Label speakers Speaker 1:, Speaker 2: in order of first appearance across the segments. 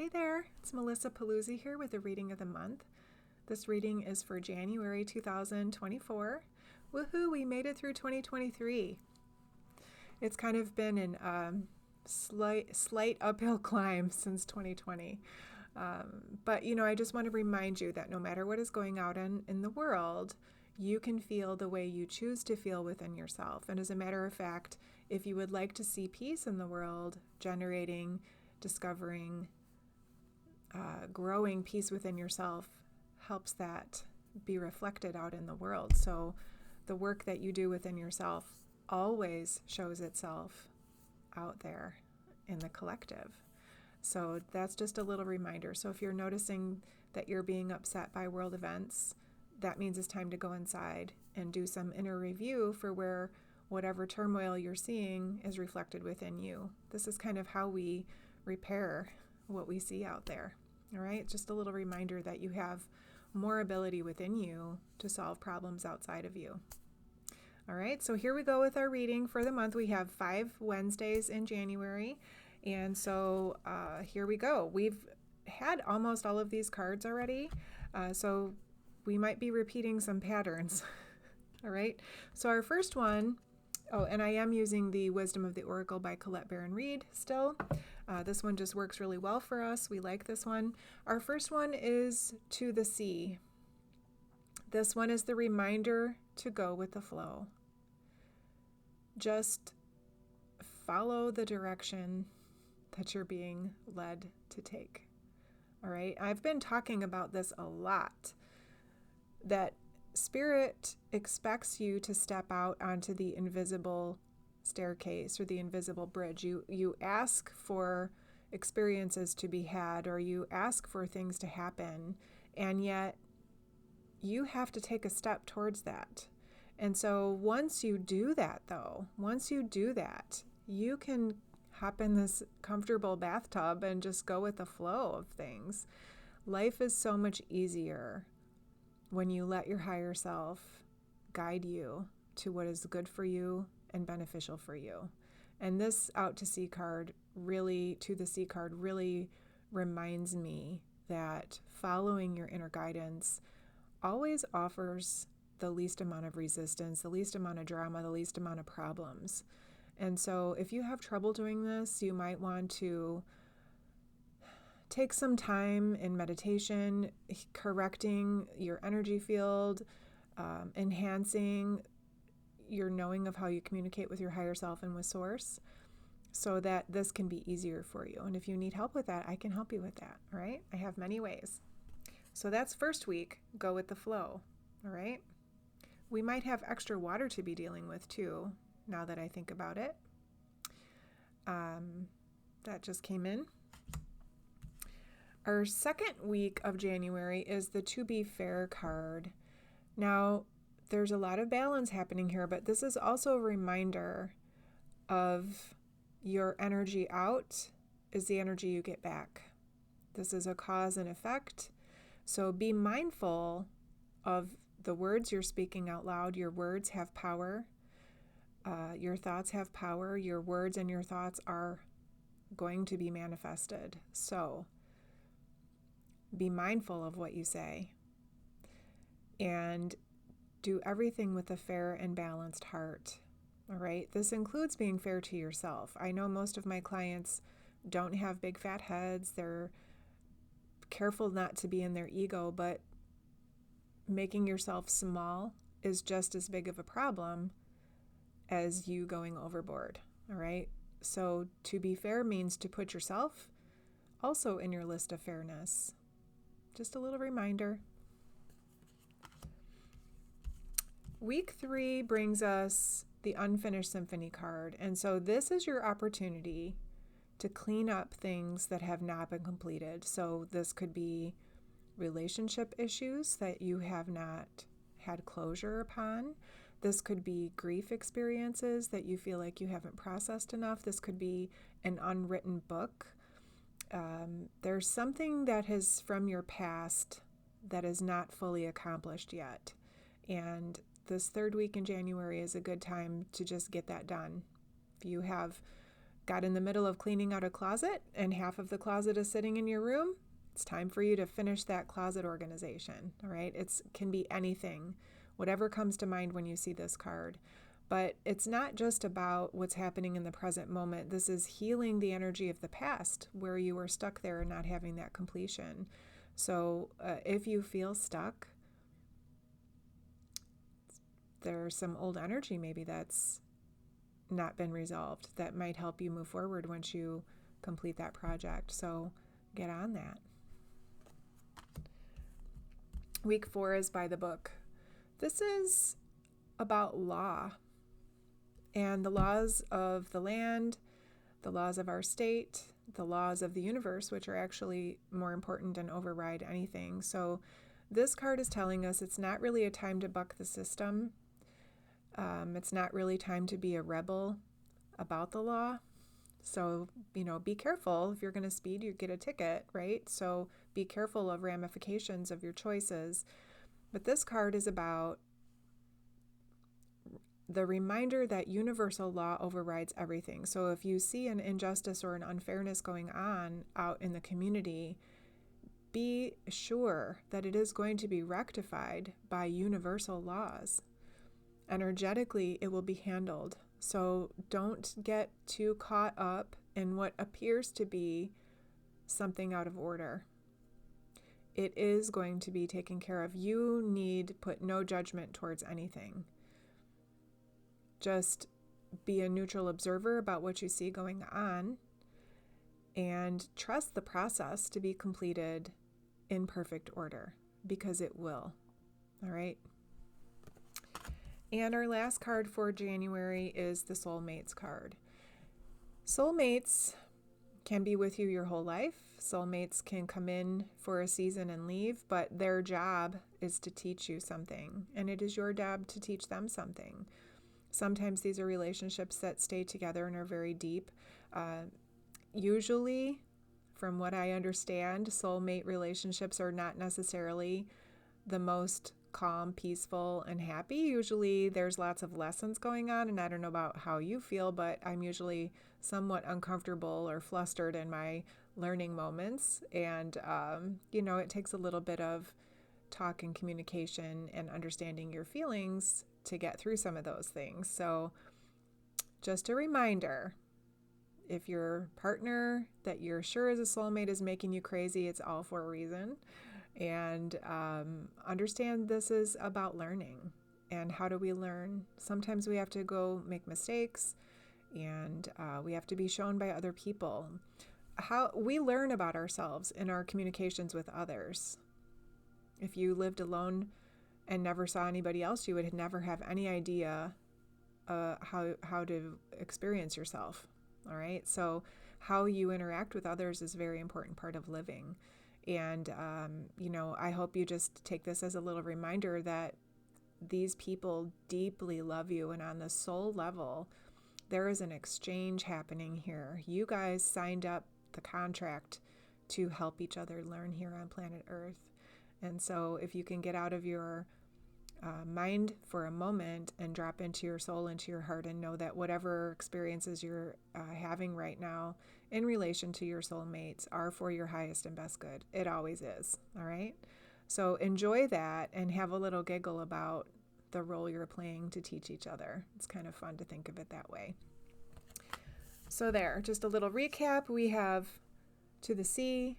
Speaker 1: Hey there, it's Melissa Paluzzi here with the reading of the month. This reading is for January 2024. Woohoo, we made it through 2023. It's kind of been an slight uphill climb since 2020. But I just want to remind you that no matter what is going out in the world, you can feel the way you choose to feel within yourself. And as a matter of fact, if you would like to see peace in the world, generating, discovering, growing peace within yourself helps that be reflected out in the world. So the work that you do within yourself always shows itself out there in the collective. So that's just a little reminder. So if you're noticing that you're being upset by world events, that means it's time to go inside and do some inner review for where whatever turmoil you're seeing is reflected within you. This is kind of how we repair what we see out there. All right, just a little reminder that you have more ability within you to solve problems outside of you. All right, so here we go with our reading for the month. We have 5 Wednesdays in January, and so here we go. We've had almost all of these cards already, so we might be repeating some patterns. All right, so our first one, and I am using the Wisdom of the Oracle by Colette Baron-Reid still. This one just works really well for us. We like this one. Our first one is To the Sea. This one is the reminder to go with the flow. Just follow the direction that you're being led to take. All right. I've been talking about this a lot, that Spirit expects you to step out onto the invisible staircase or the invisible bridge. You ask for experiences to be had, or you ask for things to happen, and yet you have to take a step towards that. And so once you do that, you can hop in this comfortable bathtub and just go with the flow of things. Life is so much easier when you let your higher self guide you to what is good for you and beneficial for you. And this Out to Sea card really, To the Sea card really reminds me that following your inner guidance always offers the least amount of resistance, the least amount of drama, the least amount of problems. And so if you have trouble doing this, you might want to take some time in meditation, correcting your energy field, enhancing your knowing of how you communicate with your higher self and with Source, so that this can be easier for you. And if you need help with that, I can help you with that. All right. I have many ways. So that's first week, go with the flow. All right. We might have extra water to be dealing with too, now that I think about it. That just came in. Our second week of January is the To Be Fair card. Now, there's a lot of balance happening here, but this is also a reminder of your energy out is the energy you get back. This is a cause and effect. So be mindful of the words you're speaking out loud. Your words have power. Your thoughts have power. Your words and your thoughts are going to be manifested. So be mindful of what you say and do everything with a fair and balanced heart. All right. This includes being fair to yourself. I know most of my clients don't have big fat heads. They're careful not to be in their ego, but making yourself small is just as big of a problem as you going overboard. All right. So to be fair means to put yourself also in your list of fairness. Just a little reminder. Week 3 brings us the Unfinished Symphony card. And so this is your opportunity to clean up things that have not been completed. So this could be relationship issues that you have not had closure upon. This could be grief experiences that you feel like you haven't processed enough. This could be an unwritten book. There's something that is from your past that is not fully accomplished yet. And this third week in January is a good time to just get that done. If you have got in the middle of cleaning out a closet and half of the closet is sitting in your room, it's time for you to finish that closet organization. All right. It can be anything, whatever comes to mind when you see this card. But it's not just about what's happening in the present moment. This is healing the energy of the past where you were stuck there and not having that completion. So if you feel stuck, there's some old energy maybe that's not been resolved that might help you move forward once you complete that project. So get on that. Week 4 is by the book. This is about law and the laws of the land, the laws of our state, the laws of the universe, which are actually more important and override anything. So this card is telling us it's not really a time to buck the system. It's not really time to be a rebel about the law. So, be careful. If you're going to speed, you get a ticket, right? So be careful of ramifications of your choices. But this card is about the reminder that universal law overrides everything. So if you see an injustice or an unfairness going on out in the community, be sure that it is going to be rectified by universal laws. Energetically, it will be handled. So don't get too caught up in what appears to be something out of order. It is going to be taken care of. You need put no judgment towards anything. Just be a neutral observer about what you see going on and trust the process to be completed in perfect order, because it will. All right. And our last card for January is the Soulmates card. Soulmates can be with you your whole life. Soulmates can come in for a season and leave, but their job is to teach you something, and it is your job to teach them something. Sometimes these are relationships that stay together and are very deep. Usually, from what I understand, soulmate relationships are not necessarily the most calm, peaceful, and happy. Usually there's lots of lessons going on, and I don't know about how you feel, but I'm usually somewhat uncomfortable or flustered in my learning moments. And, it takes a little bit of talk and communication and understanding your feelings to get through some of those things. So just a reminder, if your partner that you're sure is a soulmate is making you crazy, it's all for a reason. And understand this is about learning. And how do we learn? Sometimes we have to go make mistakes, and we have to be shown by other people. How we learn about ourselves in our communications with others. If you lived alone and never saw anybody else, you would never have any idea how to experience yourself. All right. So how you interact with others is a very important part of living. And, I hope you just take this as a little reminder that these people deeply love you. And on the soul level, there is an exchange happening here. You guys signed up the contract to help each other learn here on planet Earth. And so if you can get out of your mind for a moment and drop into your soul, into your heart, and know that whatever experiences you're having right now in relation to your soulmates are for your highest and best good. It always is. All right. So enjoy that and have a little giggle about the role you're playing to teach each other. It's kind of fun to think of it that way. So there, just a little recap. We have to the sea,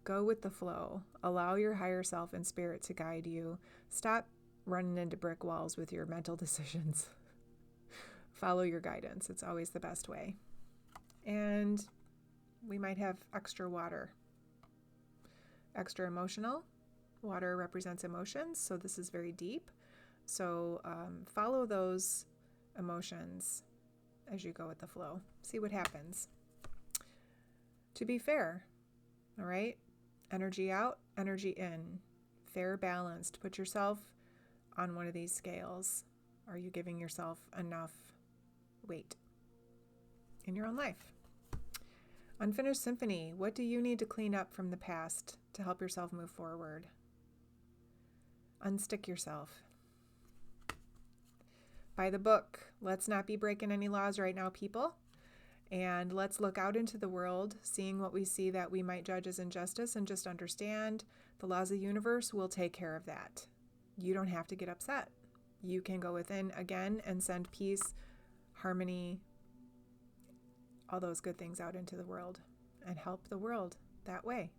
Speaker 1: go with the flow, allow your higher self and spirit to guide you. Stop running into brick walls with your mental decisions. Follow your guidance. It's always the best way. And we might have extra water. Extra emotional. Water represents emotions, so this is very deep. So follow those emotions as you go with the flow. See what happens. To be fair, all right? Energy out, energy in. Fair, balanced. Put yourself on one of these scales. Are you giving yourself enough weight in your own life? Unfinished Symphony. What do you need to clean up from the past to help yourself move forward? Unstick yourself. By the book. Let's not be breaking any laws right now, people. And let's look out into the world, seeing what we see that we might judge as injustice, and just understand the laws of the universe will take care of that. You don't have to get upset. You can go within again and send peace, harmony, all those good things out into the world and help the world that way.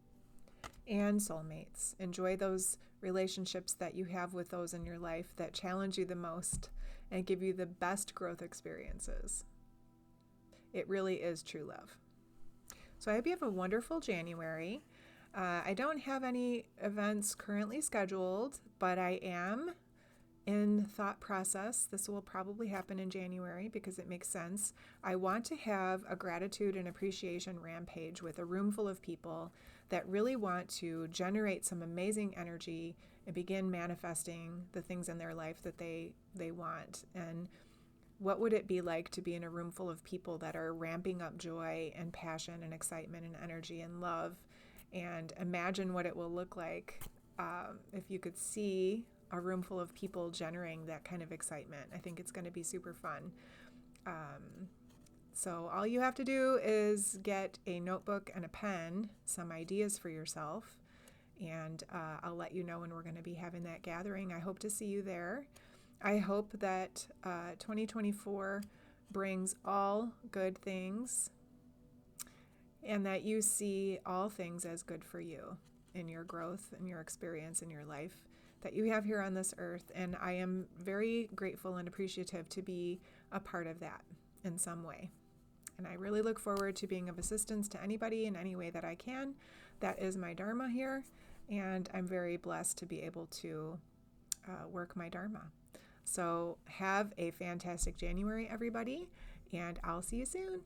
Speaker 1: And soulmates. Enjoy those relationships that you have with those in your life that challenge you the most and give you the best growth experiences. It really is true love. So I hope you have a wonderful January. I don't have any events currently scheduled, but I am in thought process. This will probably happen in January because it makes sense. I want to have a gratitude and appreciation rampage with a room full of people that really want to generate some amazing energy and begin manifesting the things in their life that they want. And what would it be like to be in a room full of people that are ramping up joy and passion and excitement and energy and love? And imagine what it will look like if you could see a room full of people generating that kind of excitement. I think it's going to be super fun. So all you have to do is get a notebook and a pen, some ideas for yourself, and I'll let you know when we're going to be having that gathering. I hope to see you there. I hope that 2024 brings all good things and that you see all things as good for you in your growth and your experience in your life that you have here on this earth. And I am very grateful and appreciative to be a part of that in some way. And I really look forward to being of assistance to anybody in any way that I can. That is my Dharma here. And I'm very blessed to be able to work my Dharma. So have a fantastic January, everybody, and I'll see you soon.